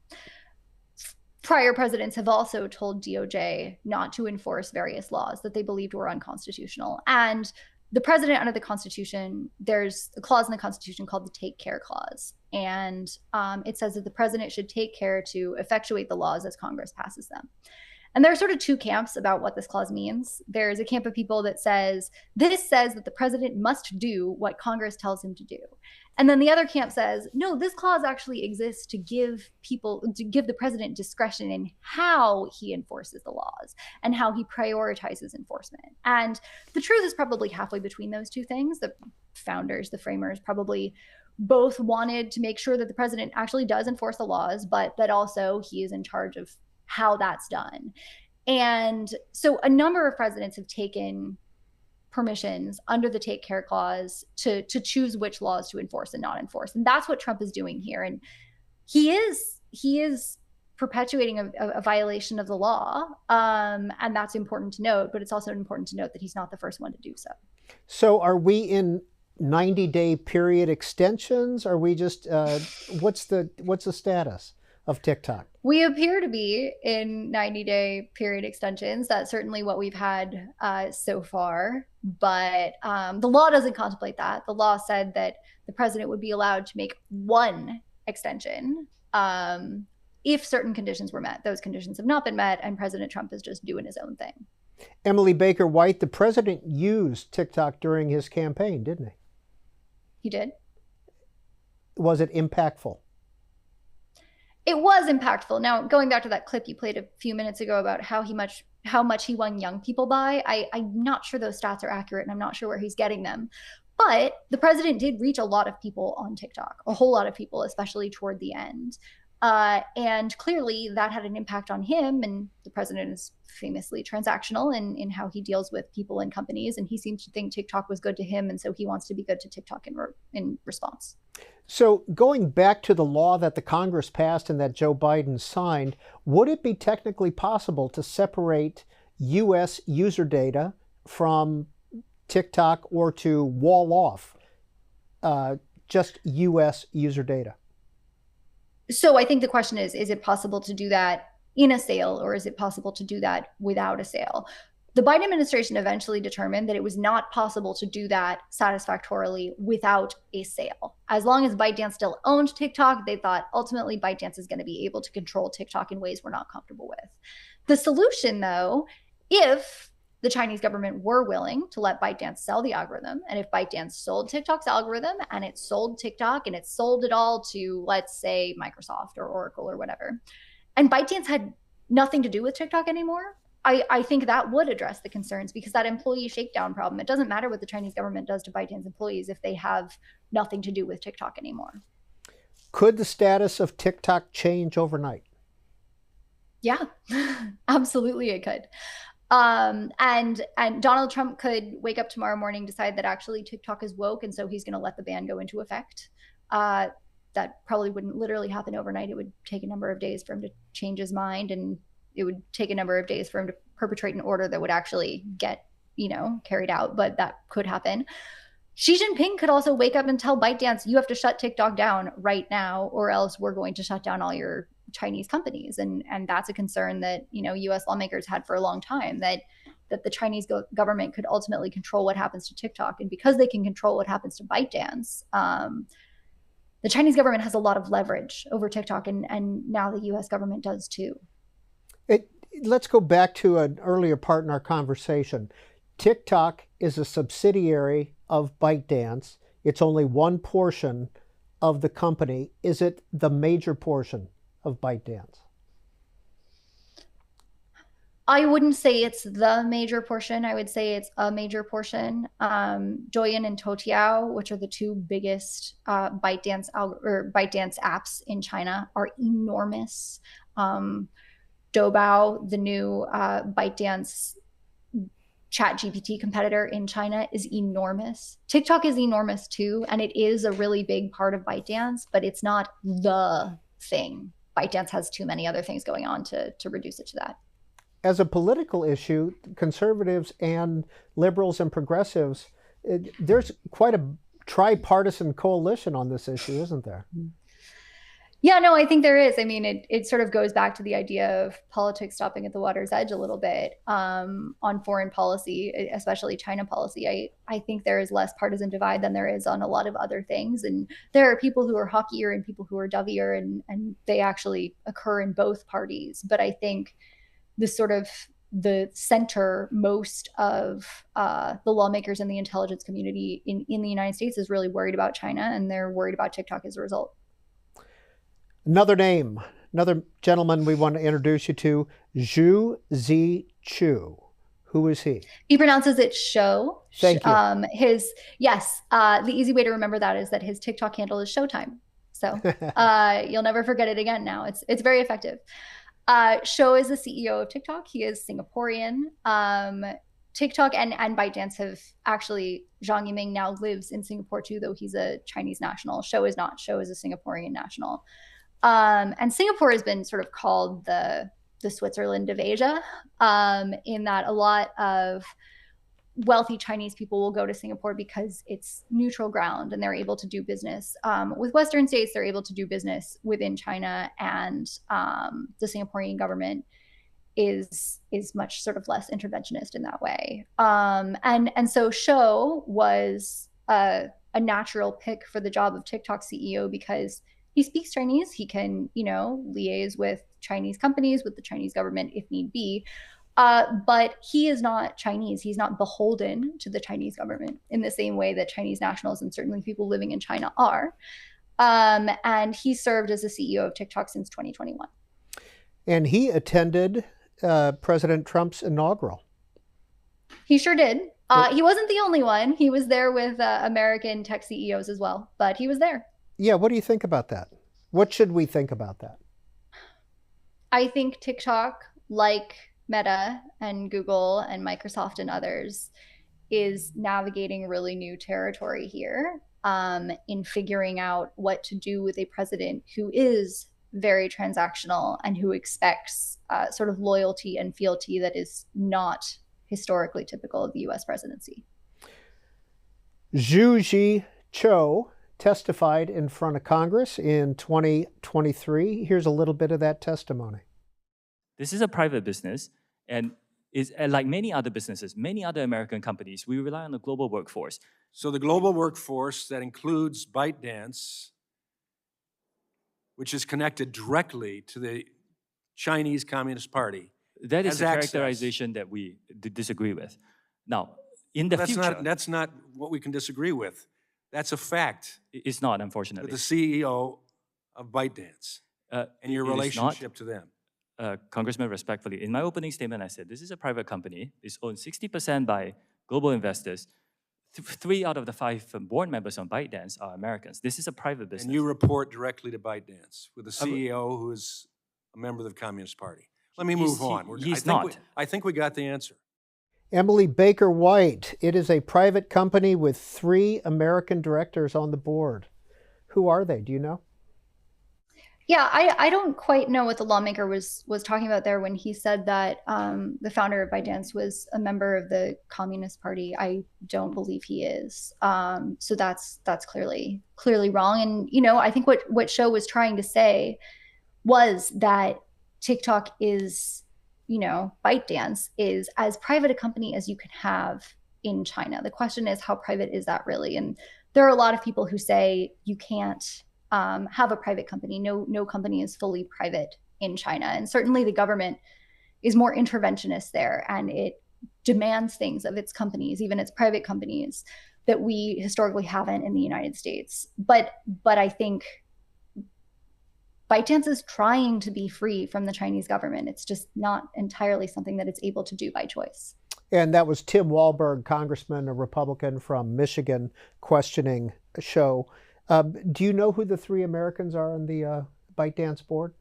prior presidents have also told DOJ not to enforce various laws that they believed were unconstitutional. And the president, under the Constitution, there's a clause in the Constitution called the Take Care Clause. And it says that the president should take care to effectuate the laws as Congress passes them. And there are sort of two camps about what this clause means. There's a camp of people that says, this says that the president must do what Congress tells him to do. And then the other camp says, no, this clause actually exists to give the president discretion in how he enforces the laws and how he prioritizes enforcement. And the truth is probably halfway between those two things. The founders, the framers, probably both wanted to make sure that the president actually does enforce the laws, but that also he is in charge of how that's done. And so a number of presidents have taken permissions under the Take Care Clause to choose which laws to enforce and not enforce. And that's what Trump is doing here. And he is perpetuating a violation of the law. And that's important to note, but it's also important to note that he's not the first one to do so. So are we in 90-day period extensions? Are we just, what's the status of TikTok? We appear to be in 90-day period extensions. That's certainly what we've had so far. But the law doesn't contemplate that. The law said that the president would be allowed to make one extension if certain conditions were met. Those conditions have not been met, and President Trump is just doing his own thing. Emily Baker White, the president used TikTok during his campaign, didn't he? He did. Was it impactful? It was impactful. Now, going back to that clip you played a few minutes ago about how much he won young people by, I'm not sure those stats are accurate, and I'm not sure where he's getting them. But the president did reach a lot of people on TikTok, a whole lot of people, especially toward the end. And clearly that had an impact on him. And the president is famously transactional in how he deals with people and companies. And he seems to think TikTok was good to him. And so he wants to be good to TikTok in response. So going back to the law that the Congress passed and that Joe Biden signed, would it be technically possible to separate U.S. user data from TikTok or to wall off just U.S. user data? So I think the question is it possible to do that in a sale, or is it possible to do that without a sale? The Biden administration eventually determined that it was not possible to do that satisfactorily without a sale. As long as ByteDance still owned TikTok, they thought ultimately ByteDance is going to be able to control TikTok in ways we're not comfortable with. The solution, though, if the Chinese government were willing to let ByteDance sell the algorithm, and if ByteDance sold TikTok's algorithm and it sold TikTok and it sold it all to, let's say, Microsoft or Oracle or whatever, and ByteDance had nothing to do with TikTok anymore, I think that would address the concerns, because that employee shakedown problem, it doesn't matter what the Chinese government does to ByteDance employees if they have nothing to do with TikTok anymore. Could the status of TikTok change overnight? Yeah, absolutely it could. And Donald Trump could wake up tomorrow morning, decide that actually TikTok is woke, and so he's going to let the ban go into effect. That probably wouldn't literally happen overnight. It would take a number of days for him to change his mind, and it would take a number of days for him to perpetrate an order that would actually get, carried out, but that could happen. Xi Jinping could also wake up and tell ByteDance, you have to shut TikTok down right now, or else we're going to shut down all your Chinese companies. And that's a concern that, U.S. lawmakers had for a long time, that the Chinese government could ultimately control what happens to TikTok. And because they can control what happens to ByteDance, the Chinese government has a lot of leverage over TikTok, and now the U.S. government does too. Let's go back to an earlier part in our conversation. TikTok is a subsidiary of ByteDance. It's only one portion of the company. Is it the major portion of ByteDance? I wouldn't say it's the major portion. I would say it's a major portion. Douyin and Toutiao, which are the two biggest ByteDance apps in China, are enormous. Doubao, the new ByteDance ChatGPT competitor in China, is enormous. TikTok is enormous too, and it is a really big part of ByteDance, but it's not the thing. ByteDance has too many other things going on to reduce it to that. As a political issue, conservatives and liberals and progressives, there's quite a tripartisan coalition on this issue, isn't there? Yeah, no, I think there is. I mean, it sort of goes back to the idea of politics stopping at the water's edge a little bit on foreign policy, especially China policy. I think there is less partisan divide than there is on a lot of other things. And there are people who are hawkier and people who are dovier, and they actually occur in both parties. But I think this sort of the center most of the lawmakers and the intelligence community in the United States is really worried about China, and they're worried about TikTok as a result. Another name, another gentleman we want to introduce you to, Zhu Zichu. Who is he? He pronounces it show. Thank you. The easy way to remember that is that his TikTok handle is Showtime. So you'll never forget it again now. It's very effective. Shou is the CEO of TikTok. He is Singaporean. TikTok and ByteDance have actually, Zhang Yiming now lives in Singapore too, though he's a Chinese national. Shou is not. Shou is a Singaporean national. And Singapore has been sort of called the Switzerland of Asia, in that a lot of wealthy Chinese people will go to Singapore because it's neutral ground and they're able to do business with Western states. They're able to do business within China, and the Singaporean government is much sort of less interventionist in that way. And so Shou was a natural pick for the job of TikTok CEO because he speaks Chinese. He can, liaise with Chinese companies, with the Chinese government if need be. But he is not Chinese. He's not beholden to the Chinese government in the same way that Chinese nationals and certainly people living in China are. And he served as the CEO of TikTok since 2021. And he attended President Trump's inaugural. He sure did. He wasn't the only one. He was there with American tech CEOs as well, but he was there. Yeah, what do you think about that? What should we think about that? I think TikTok, like Meta and Google and Microsoft and others, is navigating really new territory here in figuring out what to do with a president who is very transactional and who expects sort of loyalty and fealty that is not historically typical of the US presidency. Zhu Zichu testified in front of Congress in 2023. Here's a little bit of that testimony. This is a private business, and is like many other businesses, many other American companies, we rely on the global workforce. So the global workforce that includes ByteDance, which is connected directly to the Chinese Communist Party. That is a characterization that we disagree with. Now, in the future... That's not what we can disagree with. That's a fact. It's not, unfortunately. With the CEO of ByteDance and your relationship to them. Congressman, respectfully, in my opening statement, I said this is a private company. It's owned 60% by global investors. 3 out of the 5 board members on ByteDance are Americans. This is a private business. And you report directly to ByteDance with the CEO who is a member of the Communist Party. Let me move on. I think we got the answer. Emily Baker White. It is a private company with 3 American directors on the board. Who are they? Do you know? Yeah, I don't quite know what the lawmaker was talking about there when he said that the founder of ByteDance was a member of the Communist Party. I don't believe he is. So that's clearly wrong. And I think what Shou was trying to say was that TikTok is, ByteDance is as private a company as you can have in China. The question is, how private is that really? And there are a lot of people who say you can't have a private company. No company is fully private in China. And certainly the government is more interventionist there, and it demands things of its companies, even its private companies, that we historically haven't in the United States. But I think ByteDance is trying to be free from the Chinese government. It's just not entirely something that it's able to do by choice. And that was Tim Walberg, Congressman, a Republican from Michigan, questioning Shou. Do you know who the 3 Americans are on the ByteDance board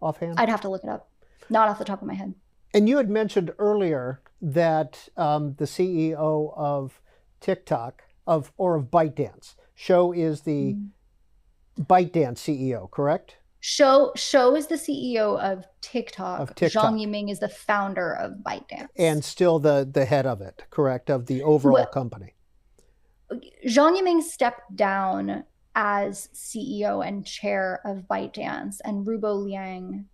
offhand? I'd have to look it up. Not off the top of my head. And you had mentioned earlier that the CEO of TikTok, of ByteDance, Shou is the ByteDance CEO, correct? Shou is the CEO of TikTok. Zhang Yiming is the founder of ByteDance. And still the head of it, correct, of the overall company. Zhang Yiming stepped down as CEO and chair of ByteDance, and Rubo Liang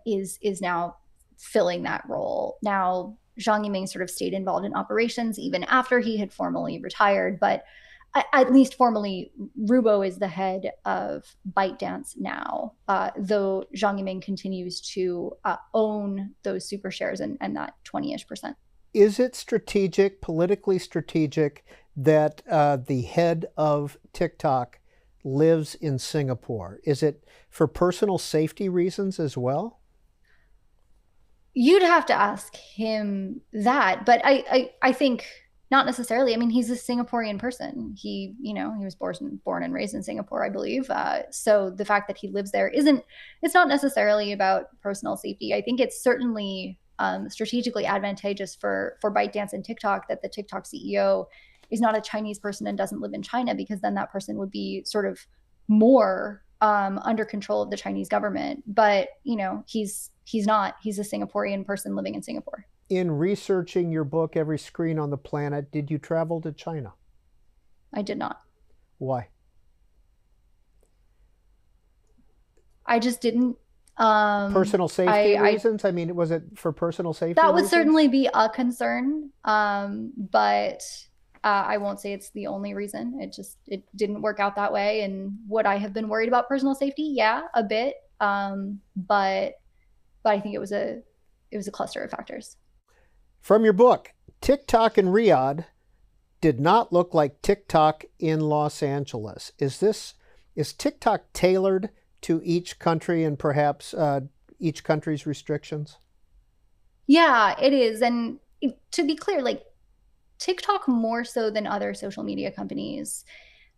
is now filling that role. Now, Zhang Yiming sort of stayed involved in operations even after he had formally retired, but at least formally, Rubo is the head of ByteDance now, though Zhang Yiming continues to own those super shares and that 20-ish%. Is it strategic, politically strategic, that the head of TikTok lives in Singapore? Is it for personal safety reasons as well? You'd have to ask him that, but I think not necessarily. I mean, he's a Singaporean person. He was born and raised in Singapore, I believe. So the fact that he lives there it's not necessarily about personal safety. I think it's certainly strategically advantageous for ByteDance and TikTok that the TikTok CEO is not a Chinese person and doesn't live in China, because then that person would be sort of more under control of the Chinese government. But, he's not. He's a Singaporean person living in Singapore. In researching your book, Every Screen on the Planet, did you travel to China? I did not. Why? I just didn't. Personal safety reasons? I mean, was it for personal safety That would reasons? certainly be a concern, but I won't say it's the only reason. It didn't work out that way. And would I have been worried about personal safety? Yeah, a bit. But I think it was a cluster of factors. From your book, TikTok in Riyadh did not look like TikTok in Los Angeles. Is TikTok tailored to each country and perhaps each country's restrictions? Yeah, it is. And to be clear, like, TikTok, more so than other social media companies,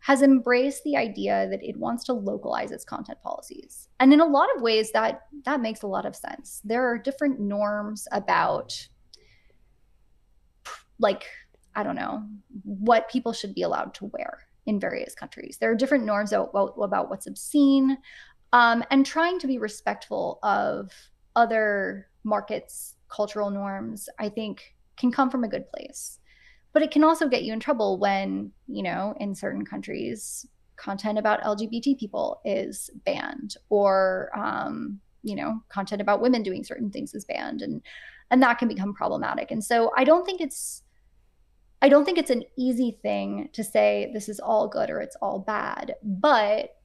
has embraced the idea that it wants to localize its content policies. And in a lot of ways, that makes a lot of sense. There are different norms about, like, I don't know, what people should be allowed to wear in various countries. There are different norms about what's obscene, and trying to be respectful of other markets' cultural norms, I think, can come from a good place. But it can also get you in trouble when, in certain countries, content about LGBT people is banned, or, content about women doing certain things is banned, and that can become problematic. And so I don't think it's an easy thing to say this is all good or it's all bad. But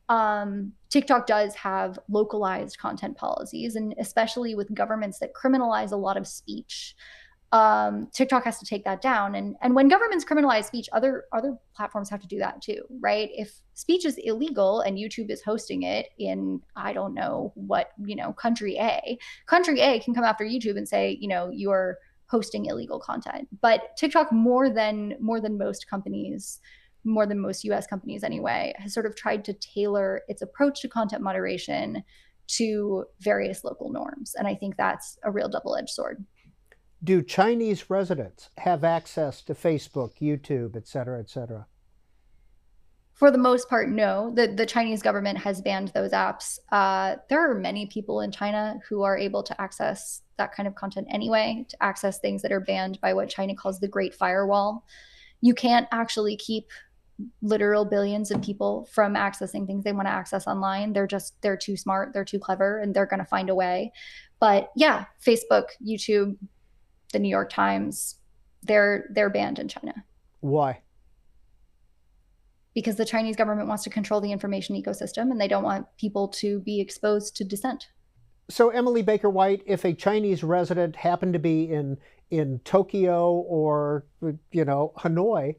TikTok does have localized content policies, and especially with governments that criminalize a lot of speech, TikTok has to take that down. And when governments criminalize speech, other platforms have to do that too, right? If speech is illegal and YouTube is hosting it in, I don't know what, country A can come after YouTube and say, you're hosting illegal content. But TikTok, more than most companies, more than most US companies anyway, has sort of tried to tailor its approach to content moderation to various local norms. And I think that's a real double-edged sword. Do Chinese residents have access to Facebook, YouTube, et cetera, et cetera? For the most part, no. The Chinese government has banned those apps. There are many people in China who are able to access that kind of content anyway, to access things that are banned by what China calls the Great Firewall. You can't actually keep literal billions of people from accessing things they want to access online. They're too smart, they're too clever, and they're going to find a way. But yeah, Facebook, YouTube, the New York Times, they're banned in China. Why? Because the Chinese government wants to control the information ecosystem, and they don't want people to be exposed to dissent. So, Emily Baker White, if a Chinese resident happened to be in Tokyo or Hanoi,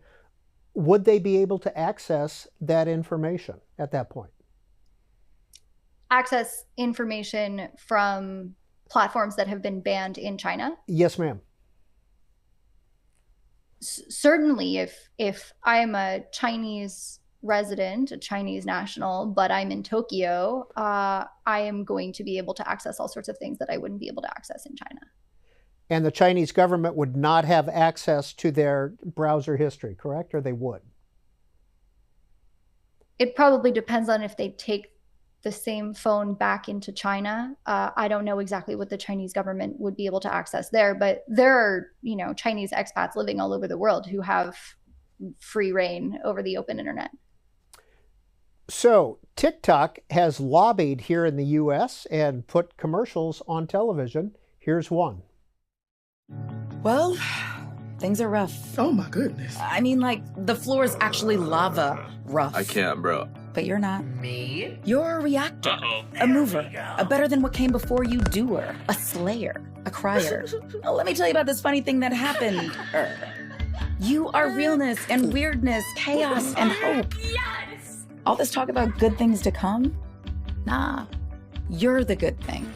would they be able to access that information at that point? Access information from platforms that have been banned in China? Yes, ma'am. Certainly, if I am a Chinese resident, a Chinese national, but I'm in Tokyo, I am going to be able to access all sorts of things that I wouldn't be able to access in China. And the Chinese government would not have access to their browser history, correct? Or they would? It probably depends on if they take the same phone back into China. I don't know exactly what the Chinese government would be able to access there, but there are, Chinese expats living all over the world who have free reign over the open internet. So TikTok has lobbied here in the U.S. and put commercials on television. Here's one. Well, things are rough. Oh my goodness. I mean, like, the floor is actually lava rough. I can't, bro. But you're not. Me? You're a reactor, a mover, a better than what came before you doer, a slayer, a crier. Oh, let me tell you about this funny thing that happened. You are realness and weirdness, chaos and hope. Yes! All this talk about good things to come? Nah, you're the good thing.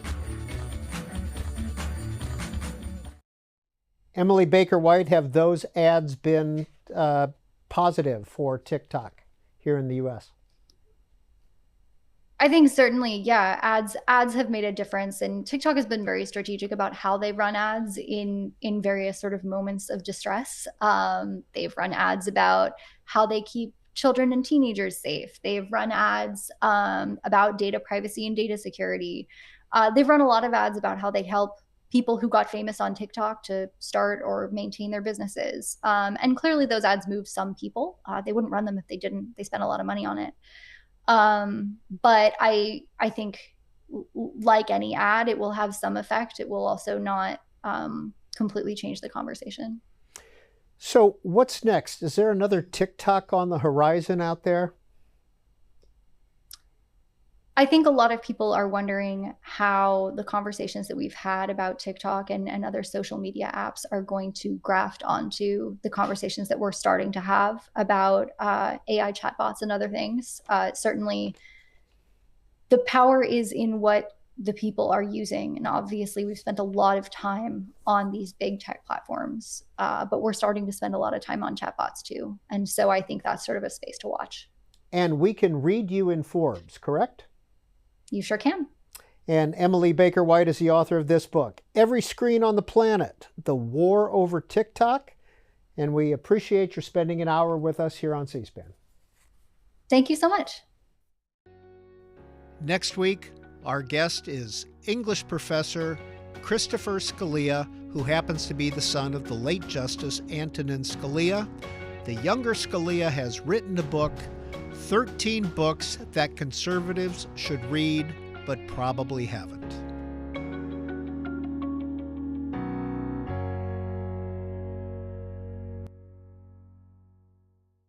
Emily Baker White, have those ads been positive for TikTok here in the U.S.? I think certainly, yeah, ads have made a difference, and TikTok has been very strategic about how they run ads in various sort of moments of distress. They've run ads about how they keep children and teenagers safe. They've run ads about data privacy and data security. They've run a lot of ads about how they help people who got famous on TikTok to start or maintain their businesses. And clearly those ads move some people. They wouldn't run them if they didn't. They spent a lot of money on it. But I think, like any ad, it will have some effect. It will also not completely change the conversation. So what's next? Is there another TikTok on the horizon out there? I think a lot of people are wondering how the conversations that we've had about TikTok and other social media apps are going to graft onto the conversations that we're starting to have about AI chatbots and other things. Certainly, the power is in what the people are using. And obviously, we've spent a lot of time on these big tech platforms, but we're starting to spend a lot of time on chatbots too. And so I think that's sort of a space to watch. And we can read you in Forbes, correct? You sure can. And Emily Baker White is the author of this book, Every Screen on the Planet, The War Over TikTok. And we appreciate your spending an hour with us here on C-SPAN. Thank you so much. Next week, our guest is English professor Christopher Scalia, who happens to be the son of the late Justice Antonin Scalia. The younger Scalia has written a book, 13 books that conservatives should read but probably haven't.